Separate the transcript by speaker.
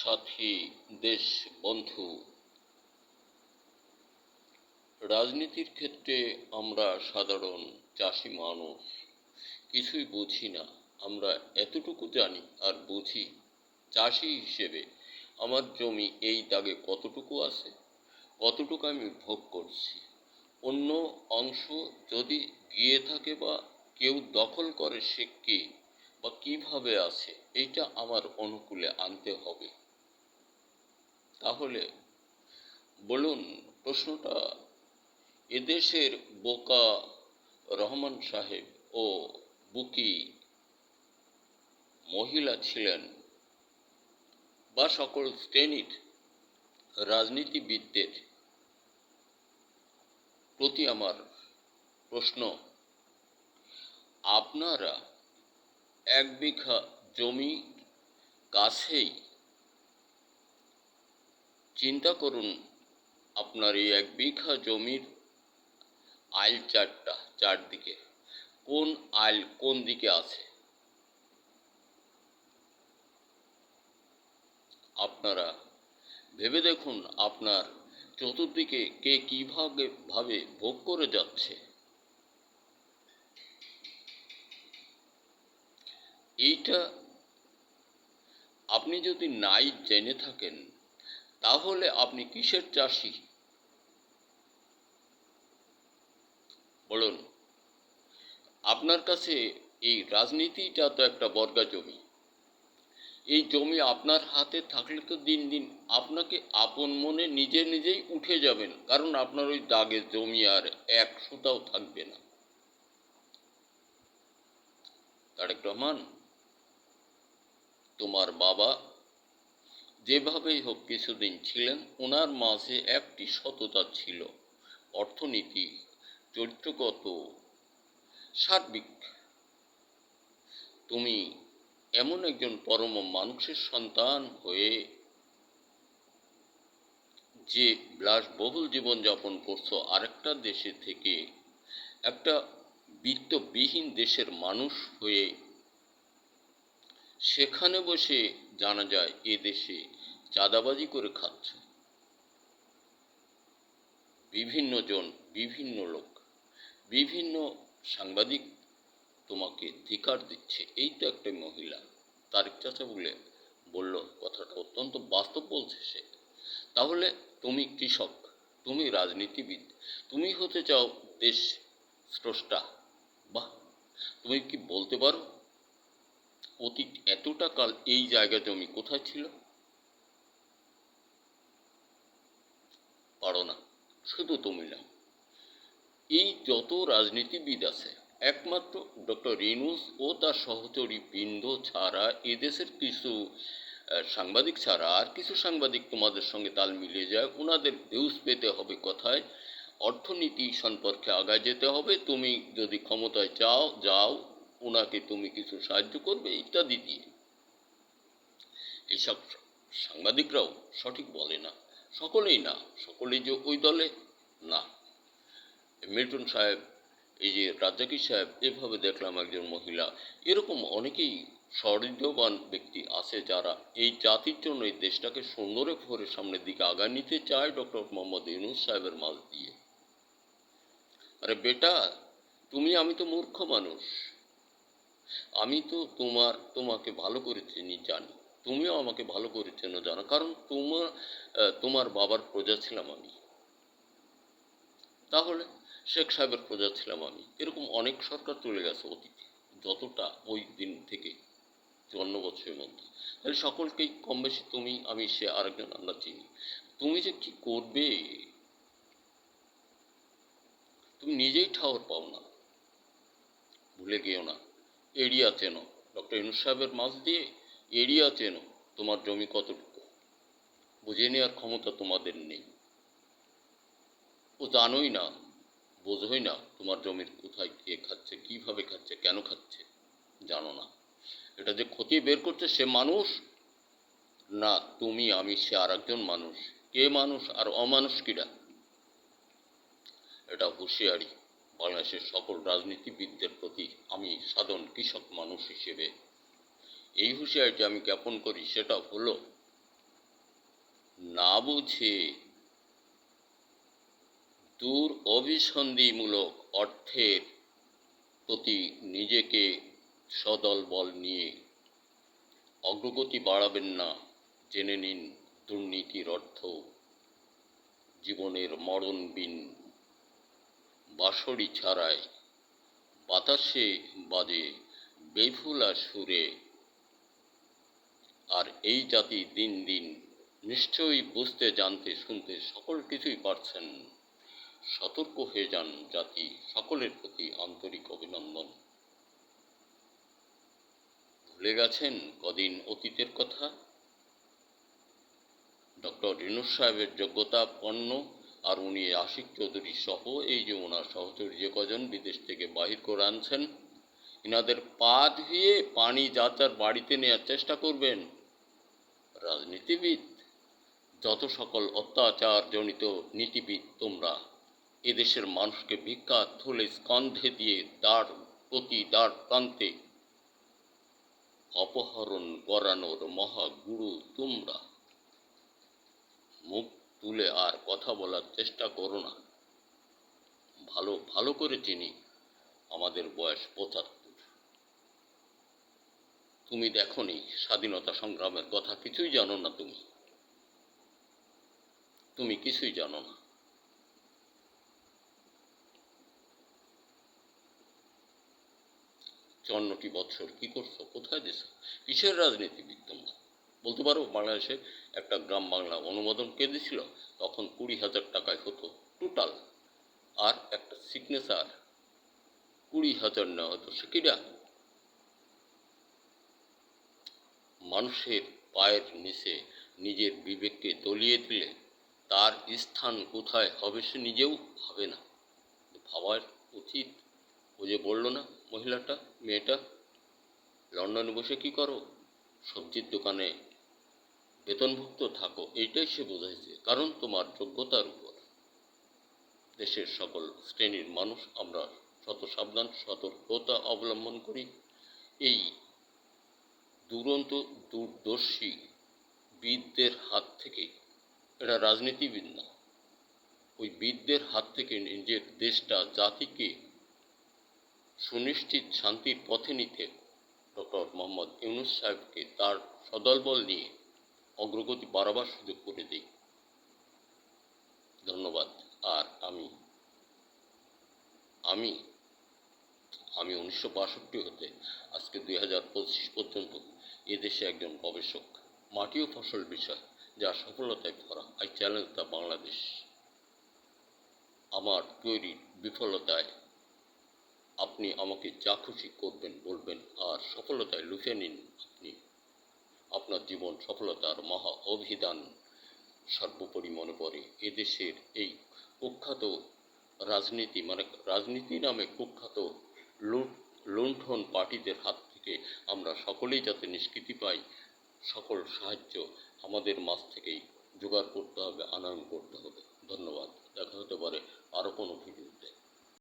Speaker 1: সাথী, দেশ বন্ধু, রাজনীতির ক্ষেত্রে আমরা সাধারণ চাষি মানুষ কিছুই বুঝি না। আমরা এতটুকু জানি আর বুঝি, চাষি হিসেবে আমার জমি এই দাগে কতটুকু আছে, কতটুকু আমি ভোগ করছি। অন্য অংশ যদি গিয়ে থাকে বা কেউ দখল করে, সে কে বা কিভাবে আছে, এইটা আমার অনুকূলে আনতে হবে। তাহলে বলুন, প্রশ্নটা এদেশের বোকা রহমান সাহেব ও বুকি মহিলা ছিলেন বা সকল শ্রেণীর রাজনীতিবিদদের প্রতি আমার প্রশ্ন, আপনারা 1 বিঘা জমি কাছেই চিন্তা করুন, আপনার এই 1 বিঘা জমির আইল চারদিকে, কোন আইল কোন দিকে আছে আপনারা ভেবে দেখুন। আপনার চতুর্দিকে কে কিভাবে ভোগ করে যাচ্ছে। এইটা আপনি যদি নাই জেনে থাকেন, তাহলে আপনি কিসের চাষি বলুন? আপনার কাছে এই রাজনীতিটা তো একটা বর্গা জমি। এই জমি আপনার হাতে থাকলে তো দিন দিন আপনাকে আপন মনে নিজেই উঠে যাবেন, কারণ আপনার ওই দাগে জমি আর 1 সুতাও থাকবে না। তারেক রহমান, তোমার বাবা যেভাবেই হোক কিছুদিন ছিলেন, ওনার মাঝে একটি সততা ছিল, অর্থনীতি, চরিত্রগত, সার্বিক। তুমি এমন একজন পরম মানুষের সন্তান হয়ে যে বিলাসবহুল জীবনযাপন করছো আরেকটা দেশে থেকে, একটা বিত্তবিহীন দেশের মানুষ হয়ে, সেখানে বসে জানা যায় এ দেশে চাঁদাবাজি করে খাচ্ছ। বিভিন্ন জন, বিভিন্ন লোক, বিভিন্ন সাংবাদিক তোমাকে ধিক্কার দিচ্ছে। এই তো একটা মহিলা তারেক চাচা বলল, কথাটা অত্যন্ত বাস্তব বলছে সে। তাহলে তুমি কৃষক, তুমি রাজনীতিবিদ, তুমি হতে চাও দেশ স্রষ্টা। বাহ! তুমি কি বলতে পারো অতীত এতটা কাল এই জায়গা জমি কোথায় ছিল? পারো না। শুধু তুমি না, এই যত রাজনীতিবিদ আছে, একমাত্র ডক্টর ইউনূস ও তার সহচরী বৃন্দ ছাড়া, এদেশের কিছু সাংবাদিক ছাড়া আর কিছু সাংবাদিক তোমাদের সঙ্গে তাল মিলিয়ে যায়। ওনাদের ভিউজ পেতে হবে কথায়, অর্থনীতি সম্পর্কে আগায় যেতে হবে, তুমি যদি ক্ষমতায় যাও, ওনাকে তুমি কিছু সাহায্য করবে ইত্যাদি দিয়ে। এইসব সাংবাদিকরাও সঠিক বলে না, সকলেই না, সকলেই যে ওই দলে না। মিল্টন সাহেব, এই যে রাজ্জাকি সাহেব, এভাবে দেখলাম একজন মহিলা, এরকম অনেকেই সহৃদয়বান ব্যক্তি আছে যারা এই জাতির জন্য এই দেশটাকে সুন্দরে ভরে সামনের দিকে আগায় নিতে চায় ডক্টর মোহাম্মদ ইউনূস সাহেবের মাঝ দিয়ে। আরে বেটা, আমি তো মূর্খ মানুষ, আমি তো তোমাকে ভালো করে চিনি, জানি। তুমিও আমাকে ভালো করে চেনো, জানো, কারণ তোমার বাবার প্রজা ছিলাম আমি। তাহলে শেখ সাহেবের প্রজা ছিলাম আমি। এরকম অনেক সরকার চলে গেছে অতীতে, যতটা ওই দিন থেকে 54 বছরের মধ্যে। তাহলে সকলকেই কম বেশি আমি সে আরেকজন আমরা চিনি। তুমি যে কি করবে, তুমি নিজেই ঠাওর পাও না। ভুলে গিয়েও না, এরিয়া চেনো, ডক্টর ইউনূস সাহেবের মাঝ দিয়ে এরিয়া চেনো, তোমার জমি কতটুকু বুঝে নেওয়ার ক্ষমতা তোমাদের নেই। ও জানোই না, বোঝোই না তোমার জমির কোথায় কে খাচ্ছে, কিভাবে খাচ্ছে, কেন খাচ্ছে, জানো না। এটা যে খতিয়ে বের করছে সে মানুষ না, আমি সে আর একজন মানুষ। কে মানুষ আর অমানুষ কিরা, এটা হুঁশিয়ারি বাংলাদেশের সকল রাজনীতিবিদদের প্রতি আমি সাধারণ কৃষক মানুষ হিসেবে এই হুঁশিয়ারিটি আমি জ্ঞাপন করি। সেটা হলো, না বুঝে দূর অভিসন্ধিমূলক অর্থের প্রতি নিজেকে সদল বল নিয়ে অগ্রগতি বাড়াবেন না। জেনে নিন দুর্নীতির অর্থ জীবনের মরণবিন বাঁশরি ছাড়াই বাতাসে বাজে বেফুলা সুরে। আর এই জাতি দিন দিন নিশ্চয়ই বুঝতে জানতে শুনতে সকল কিছুই পারছেন। সতর্ক হয়ে যান জাতি, সকলের প্রতি আন্তরিক অভিনন্দন। ভুলে গেছেন কদিন অতীতের কথা? ডক্টর ইউনূস সাহেবের যোগ্যতা পণ্য আর উনি আশিক চৌধুরী সহ এই যে ওনার সহচরী যে কজন বিদেশ থেকে বাহির করে আনছেন, ইনাদের পা ধুয়ে পানি যাচার বাড়িতে নেওয়ার চেষ্টা করবেন। রাজনীতিবিদ, যত সকল অত্যাচার জনিত নীতিবিদ তোমরা, এদেশের মানুষকে ভিক্ষার থলে স্কন্ধে দিয়ে প্রতি দ্বার প্রান্তে অপহরণ করানোর মহাগুরু তোমরা। মুখ তুলে আর কথা বলার চেষ্টা করো না। ভালো ভালো করে চিনি, আমাদের বয়স ৭৫। তুমি দেখোনি স্বাধীনতা সংগ্রামের কথা, কিছুই জানো না। তুমি কিছুই জানো না। ৫৪টি বছর কি করছো, কোথায় দিছো, কিসের রাজনীতিবিদ তোমরা? বলতে পারো বাংলাদেশে একটা গ্রাম বাংলা অনুমোদন কে দিছিল? তখন ২০,০০০ টাকায় হতো টোটাল, আর একটা সিগনেচার ২০,০০০ নেওয়া হতো। সে কিরা? মানুষের পায়ের নিচে নিজের বিবেককে তলিয়ে দিলে তার স্থান কোথায় হবে সে নিজেও ভাবে না। ভাবার উচিত। ও যে বললো না মহিলাটা, মেয়েটা, লন্ডনে বসে কি করো? সবজির দোকানে বেতনভুক্ত থাকো, এইটাই সে বোঝাইছে। কারণ তোমার যোগ্যতার উপর দেশের সকল শ্রেণীর মানুষ আমরা শত সাবধান সতর্কতা অবলম্বন করি। এই দুরন্ত দূরদর্শী বিদদের হাত থেকে, এরা রাজনীতিবিদ না, ওই বিদদের হাত থেকে নিজের দেশটা জাতিকে সুনিশ্চিত শান্তির পথে নিতে ডক্টর মোহাম্মদ ইউনূস সাহেবকে তার সদলবল নিয়ে অগ্রগতি বাড়াবার সুযোগ করে দিই। ধন্যবাদ। আর আমি আমি আমি ১৯৬২ হতে আজকে ২০২৫ পর্যন্ত এদেশে একজন গবেষক, মাটি ও ফসল বিষয় যা সফলতায় ভরা। I challenge the Bangladesh. আমার তৈরির বিফলতায় আপনি আমাকে যা খুশি করবেন বলবেন, আর সফলতায় লুফে নিন আপনি। আপনার জীবন সফলতার মহা অভিধান। সর্বোপরি মনে পড়ে এদেশের এই কুখ্যাত রাজনীতি, মানে রাজনীতি নামে কুখ্যাত লুণ্ঠন পার্টিদের হাত থেকে আমরা সকলেই যাতে নিষ্কৃতি পাই, সকল সাহায্য আমাদের মাঝ থেকেই জোগাড় করতে হবে, আনয়ন করতে হবে। ধন্যবাদ। দেখা হতে পারে আরও কোনো ভিডিওতে।